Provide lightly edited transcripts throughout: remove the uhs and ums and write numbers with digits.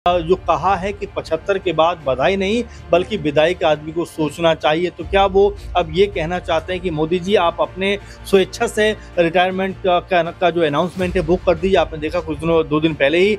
जो कहा है कि 75 के बाद बधाई नहीं बल्कि विदाई के आदमी को सोचना चाहिए, तो क्या वो अब ये कहना चाहते हैं कि मोदी जी आप अपने स्वेच्छा से रिटायरमेंट का जो अनाउंसमेंट है वो कर दीजिए। आपने देखा कुछ दिनों 2 दिन पहले ही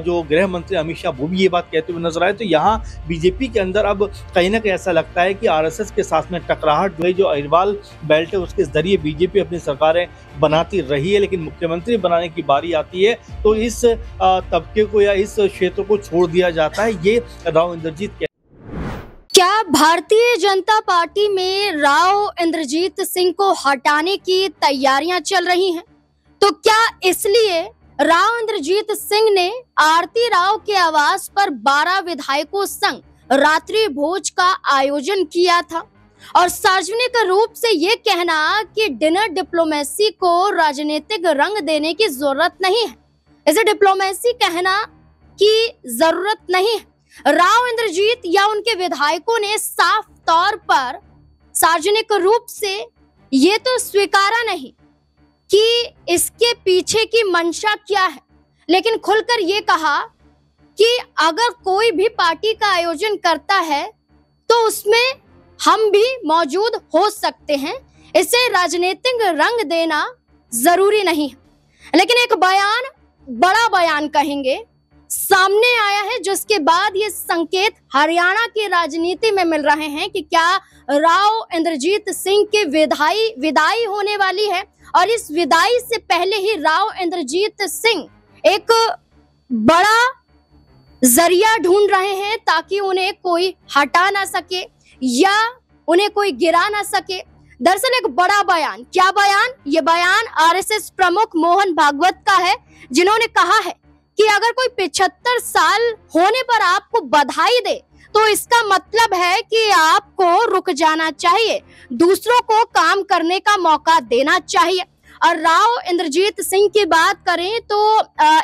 जो गृह मंत्री अमित शाह वो भी ये बात कहते हुए नजर आए। तो यहाँ बीजेपी के अंदर अब कहीं ना कहीं ऐसा लगता है कि आरएसएस के साथ में टकराहट जो है, जो अहिरवाल बेल्ट है उसके जरिए बीजेपी अपनी सरकारें बनाती रही है, लेकिन मुख्यमंत्री बनाने की बारी आती है तो इस तबके को या इस क्षेत्र को छोड़ दिया जाता है। ये राव इंद्रजीत क्या भारतीय जनता पार्टी में राव इंद्रजीत सिंह को हटाने की तैयारियां चल रही हैं? तो क्या इसलिए राव इंद्रजीत सिंह ने आरती राव के आवास पर 12 विधायकों संग रात्रि भोज का आयोजन किया था और सार्वजनिक रूप से ये कहना कि डिनर डिप्लोमेसी को राजनीतिक रंग देने की जरूरत नहीं है, इसे डिप्लोमेसी कहना की जरूरत नहीं है। राव इंद्रजीत या उनके विधायकों ने साफ तौर पर सार्वजनिक रूप से ये तो स्वीकारा नहीं कि इसके पीछे की मंशा क्या है, लेकिन खुलकर ये कहा कि अगर कोई भी पार्टी का आयोजन करता है तो उसमें हम भी मौजूद हो सकते हैं, इसे राजनीतिक रंग देना जरूरी नहीं है। लेकिन एक बयान, बड़ा बयान कहेंगे, सामने आया है जिसके बाद ये संकेत हरियाणा की राजनीति में मिल रहे हैं कि क्या राव इंद्रजीत सिंह की विदाई होने वाली है और इस विदाई से पहले ही राव इंद्रजीत सिंह एक बड़ा जरिया ढूंढ रहे हैं ताकि उन्हें कोई हटा ना सके या उन्हें कोई गिरा ना सके। दरअसल एक बड़ा बयान, क्या बयान? ये बयान आरएसएस प्रमुख मोहन भागवत का है, जिन्होंने कहा है कि अगर कोई 75 साल होने पर आपको बधाई दे तो इसका मतलब है कि आपको रुक जाना चाहिए, दूसरों को काम करने का मौका देना चाहिए। और राव इंद्रजीत सिंह की बात करें तो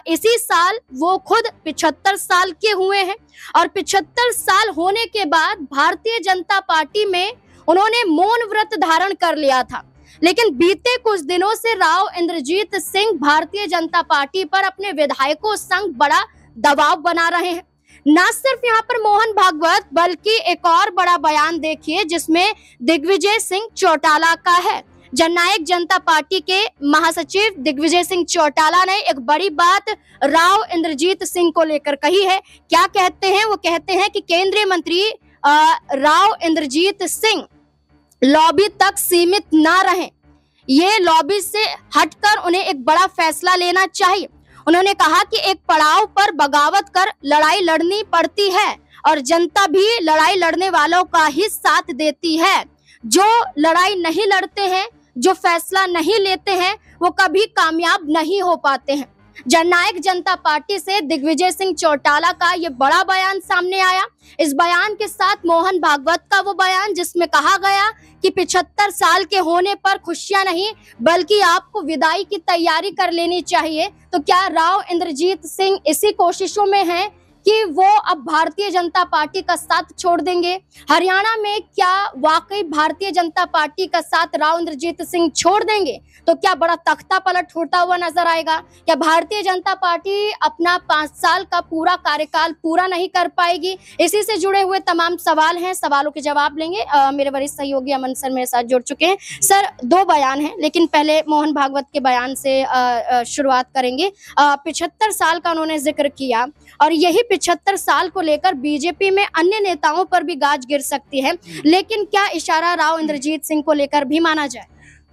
इसी साल वो खुद 75 साल के हुए हैं और 75 साल होने के बाद भारतीय जनता पार्टी में उन्होंने मौन व्रत धारण कर लिया था। लेकिन बीते कुछ दिनों से राव इंद्रजीत सिंह भारतीय जनता पार्टी पर अपने विधायकों संग बड़ा दबाव बना रहे हैं। न सिर्फ यहाँ पर मोहन भागवत बल्कि एक और बड़ा बयान देखिए जिसमें दिग्विजय सिंह चौटाला का है। जननायक जनता पार्टी के महासचिव दिग्विजय सिंह चौटाला ने एक बड़ी बात राव इंद्रजीत सिंह को लेकर कही है। क्या कहते हैं? वो कहते हैं कि केंद्रीय मंत्री राव इंद्रजीत सिंह लॉबी तक सीमित ना रहें, ये लॉबी से हटकर उन्हें एक बड़ा फैसला लेना चाहिए। उन्होंने कहा कि एक पड़ाव पर बगावत कर लड़ाई लड़नी पड़ती है और जनता भी लड़ाई लड़ने वालों का ही साथ देती है। जो लड़ाई नहीं लड़ते हैं, जो फैसला नहीं लेते हैं, वो कभी कामयाब नहीं हो पाते हैं। जननायक जनता पार्टी से दिग्विजय सिंह चौटाला का ये बड़ा बयान सामने आया। इस बयान के साथ मोहन भागवत का वो बयान जिसमें कहा गया कि 75 साल के होने पर खुशियां नहीं बल्कि आपको विदाई की तैयारी कर लेनी चाहिए। तो क्या राव इंद्रजीत सिंह इसी कोशिशों में हैं कि वो अब भारतीय जनता पार्टी का साथ छोड़ देंगे? हरियाणा में क्या वाकई भारतीय जनता पार्टी का साथ राव इंद्रजीत सिंह छोड़ देंगे तो क्या बड़ा तख्ता पलट होता हुआ नजर आएगा? क्या भारतीय जनता पार्टी अपना 5 साल का पूरा कार्यकाल पूरा नहीं कर पाएगी? इसी से जुड़े हुए तमाम सवाल हैं, सवालों के जवाब लेंगे। मेरे वरिष्ठ सहयोगी अमन सर मेरे साथ जुड़ चुके हैं। सर, 2 बयान हैं लेकिन पहले मोहन भागवत के बयान से शुरुआत करेंगे। 75 साल का उन्होंने जिक्र किया और यही 75 साल को लेकर बीजेपी में अन्य नेताओं पर भी गाज गिर सकती है, लेकिन क्या इशारा राव इंद्रजीत सिंह को लेकर भी माना जाए?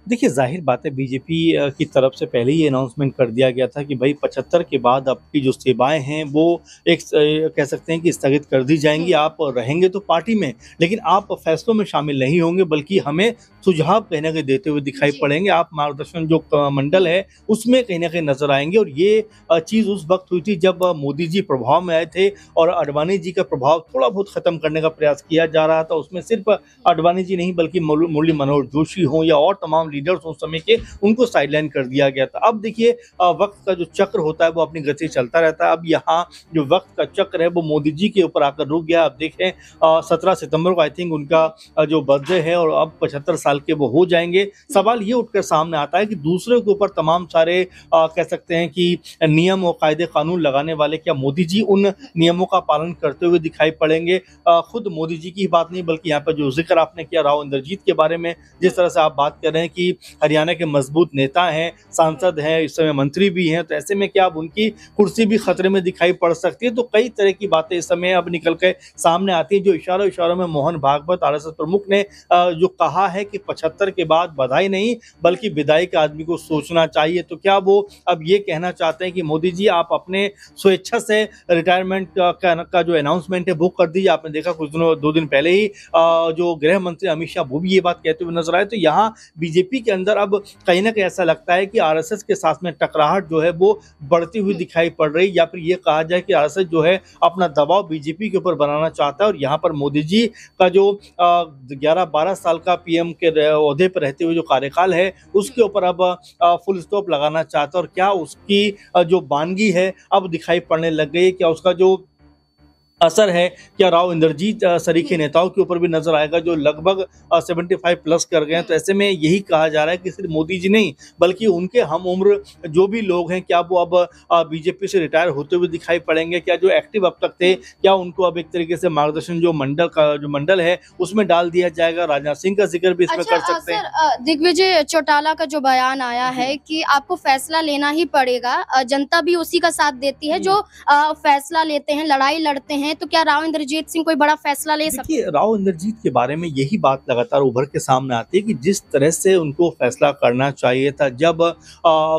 देखिए, जाहिर बात है बीजेपी की तरफ से पहले ही अनाउंसमेंट कर दिया गया था कि भाई 75 के बाद आपकी जो सेवाएं हैं वो एक कह सकते हैं कि स्थगित कर दी जाएंगी। आप रहेंगे तो पार्टी में, लेकिन आप फैसलों में शामिल नहीं होंगे बल्कि हमें सुझाव कहीं ना कहीं देते हुए दिखाई पड़ेंगे। आप मार्गदर्शन जो मंडल है उसमें कहीं ना कहीं नजर आएंगे। और ये चीज़ उस वक्त हुई थी जब मोदी जी प्रभाव में आए थे और अडवाणी जी का प्रभाव थोड़ा बहुत खत्म करने का प्रयास किया जा रहा था। उसमें सिर्फ अडवाणी जी नहीं बल्कि मुरली मनोहर जोशी हों या और तमाम लीडर्स उस समय के उनको साइडलाइन कर दिया गया था। अब देखिए वक्त का जो चक्र होता है वो अपनी गति चलता रहता है। अब यहाँ जो वक्त का चक्र है वो मोदी जी के ऊपर आकर रुक गया। अब देखें 17 सितंबर को आई थिंक उनका जो बर्थडे है और अब 75 साल के वो हो जाएंगे। सवाल ये उठकर सामने आता है कि दूसरे के ऊपर तमाम सारे कह सकते हैं कि नियम और कायदे कानून लगाने वाले क्या मोदी जी उन नियमों का पालन करते हुए दिखाई पड़ेंगे? खुद मोदी जी की बात नहीं बल्कि यहाँ पर जो जिक्र आपने किया राव इंद्रजीत के बारे में, जिस तरह से आप बात कर रहे हैं कि हरियाणा के मजबूत नेता हैं, सांसद हैं, इस समय मंत्री भी हैं, तो ऐसे में क्या अब उनकी कुर्सी भी खतरे में दिखाई पड़ सकती है? तो कई तरह की बातें इस समय अब निकल के सामने आती हैं। जो इशारों में मोहन भागवत आरएसएस प्रमुख ने जो कहा है कि 75 के बाद बधाई नहीं बल्कि विदाई के आदमी को सोचना चाहिए, तो क्या वो अब ये कहना चाहते हैं कि मोदी जी आप अपने स्वेच्छा से रिटायरमेंट का जो अनाउंसमेंट है वो कर दीजिए? आपने देखा कुछ दिनों 2 दिन पहले ही जो गृह मंत्री अमित शाह वो भी ये बात कहते हुए नजर आए। तो यहाँ बीजेपी के अंदर अब कहीं ना कहीं ऐसा लगता है कि आरएसएस के साथ में टकराहट जो है वो बढ़ती हुई दिखाई पड़ रही, या फिर ये कहा जाए कि आरएसएस जो है अपना दबाव बीजेपी के ऊपर बनाना चाहता है और यहाँ पर मोदी जी का जो 11-12 साल का पीएम के ओहदे पर रहते हुए जो कार्यकाल है उसके ऊपर अब फुल स्टॉप लगाना चाहता है। और क्या उसकी जो वानगी है अब दिखाई पड़ने लग गई है? क्या उसका जो असर है क्या राव इंद्रजीत सरीखे नेताओं के ऊपर भी नजर आएगा जो लगभग 75 प्लस कर गए हैं? तो ऐसे में यही कहा जा रहा है कि सिर्फ मोदी जी नहीं बल्कि उनके हम उम्र जो भी लोग हैं क्या वो अब बीजेपी से रिटायर होते हुए दिखाई पड़ेंगे? क्या जो एक्टिव अब तक थे क्या उनको अब एक तरीके से मार्गदर्शन जो मंडल है उसमें डाल दिया जाएगा? राजनाथ सिंह का जिक्र भी इसमें कर सकते हैं। दिग्विजय चौटाला का जो बयान आया है कि आपको फैसला लेना ही पड़ेगा, जनता भी उसी का साथ देती है जो फैसला लेते हैं, लड़ाई लड़ते हैं, तो क्या राव इंद्रजीत सिंह कोई बड़ा फैसला ले सकते हैं? राव इंद्रजीत के बारे में यही बात लगातार उभर के सामने आती है कि जिस तरह से उनको फैसला करना चाहिए था जब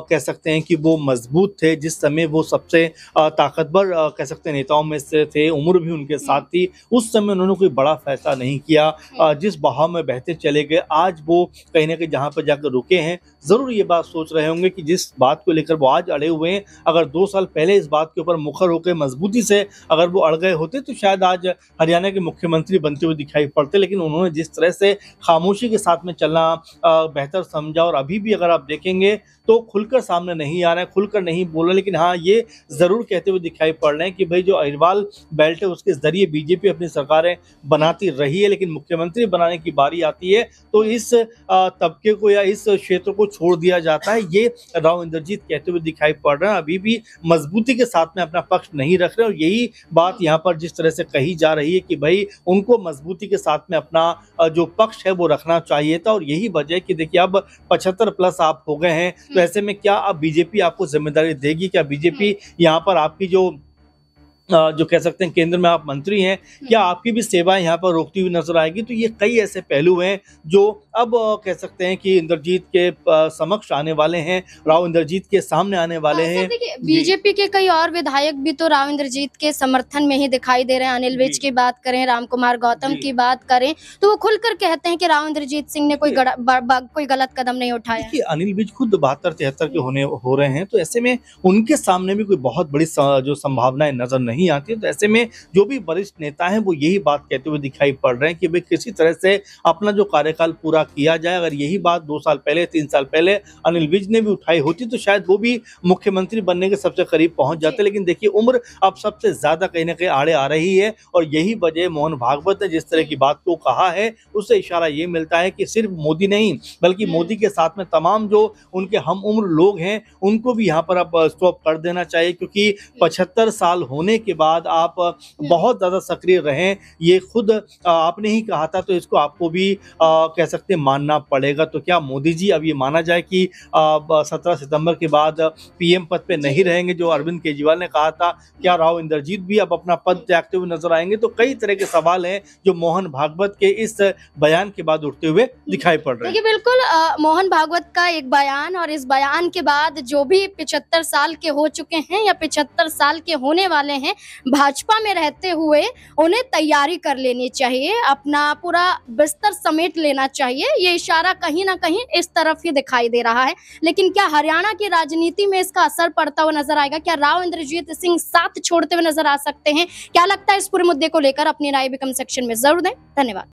कह सकते हैं कि वो मजबूत थे, जिस समय वो सबसे ताकतवर कह सकते हैं नेताओं में से थे, उम्र भी उनके साथ थी, उस समय उन्होंने कोई बड़ा फैसला नहीं किया। जिस बहाव में बहते चले गए आज वो कहीं ना कहीं जहाँ पर जाकर रुके हैं, जरूर ये बात सोच रहे होंगे कि जिस बात को लेकर वो आज अड़े हुए हैं, अगर 2 साल पहले इस बात के ऊपर मुखर होकर मजबूती से अगर वो अड़ गए होते तो शायद आज हरियाणा के मुख्यमंत्री बनते हुए दिखाई पड़ते। लेकिन उन्होंने जिस तरह से खामोशी के साथ में चलना बेहतर समझा और अभी भी अगर आप देखेंगे तो खुलकर सामने नहीं आ रहे हैं, खुलकर नहीं बोल रहे, लेकिन हाँ ये जरूर कहते हुए दिखाई पड़ रहे हैं कि भाई जो अहिरवाल बेल्ट है उसके जरिए बीजेपी अपनी सरकारें बनाती रही है, लेकिन मुख्यमंत्री बनाने की बारी आती है तो इस तबके को या इस क्षेत्र को छोड़ दिया जाता है। ये राव इंद्रजीत कहते हुए दिखाई पड़ रहे हैं, अभी भी मजबूती के साथ में अपना पक्ष नहीं रख रहे और यही बात यहाँ पर जिस तरह से कही जा रही है कि भाई उनको मजबूती के साथ में अपना जो पक्ष है वो रखना चाहिए था। और यही वजह कि देखिए अब 75 प्लस आप हो गए हैं, तो ऐसे में क्या अब बीजेपी आपको जिम्मेदारी देगी? क्या बीजेपी यहाँ पर आपकी जो कह सकते हैं केंद्र में आप मंत्री हैं, क्या आपकी भी सेवाएं यहाँ पर रोकती हुई नजर आएगी? तो ये कई ऐसे पहलू हैं जो अब कह सकते हैं कि इंद्रजीत के समक्ष आने वाले हैं, राव इंद्रजीत के सामने आने वाले हैं। देखिए बीजेपी के कई और विधायक भी तो राव इंद्रजीत के समर्थन में ही दिखाई दे रहे हैं। अनिल विज की बात करें, रामकुमार गौतम की बात करें, तो वो खुलकर कहते हैं कि राव इंद्रजीत सिंह ने कोई गलत कदम नहीं उठाया। अनिल विज खुद 72-73 के हो रहे हैं, तो ऐसे में उनके सामने भी कोई बहुत बड़ी जो संभावनाएं नजर नहीं आती है। तो ऐसे में जो भी वरिष्ठ नेता हैं वो यही बात कहते हुए दिखाई पड़ रहे हैं कि भाई किसी तरह से अपना जो कार्यकाल पूरा किया जाए। अगर यही बात 2 साल पहले 3 साल पहले अनिल विज ने भी उठाई होती तो शायद वो भी मुख्यमंत्री बनने के सबसे करीब पहुंच जाते। लेकिन देखिए उम्र अब सबसे ज्यादा कहीं ना कहीं आड़े आ रही है और यही वजह मोहन भागवत ने जिस तरह की बात को कहा है उससे इशारा ये मिलता है कि सिर्फ मोदी नहीं बल्कि मोदी के साथ में तमाम जो उनके हम उम्र लोग हैं उनको भी यहाँ पर अब स्टॉप कर देना चाहिए, क्योंकि 75 साल होने के बाद आप बहुत ज्यादा सक्रिय रहें ये खुद आपने ही कहा था, तो इसको आपको भी कह सकते हैं मानना पड़ेगा। तो क्या मोदी जी अब ये माना जाए कि 17 सितंबर के बाद पीएम पद पे नहीं रहेंगे जो अरविंद केजरीवाल ने कहा था? क्या राव इंद्रजीत भी अब अपना पद त्यागते हुए नजर आएंगे? तो कई तरह के सवाल हैं जो मोहन भागवत के इस बयान के बाद उठते हुए दिखाई पड़ रहे हैं। देखिए बिल्कुल मोहन भागवत का एक बयान और इस बयान के बाद जो भी 75 साल के हो चुके हैं या 75 साल के होने वाले हैं, भाजपा में रहते हुए उन्हें तैयारी कर लेनी चाहिए, अपना पूरा बिस्तर समेट लेना चाहिए। ये इशारा कहीं ना कहीं इस तरफ ही दिखाई दे रहा है। लेकिन क्या हरियाणा की राजनीति में इसका असर पड़ता हुआ नजर आएगा? क्या राव इंद्रजीत सिंह साथ छोड़ते हुए नजर आ सकते हैं? क्या लगता है इस पूरे मुद्दे को लेकर? अपनी राय भी कमेंट सेक्शन में जरूर दें। धन्यवाद।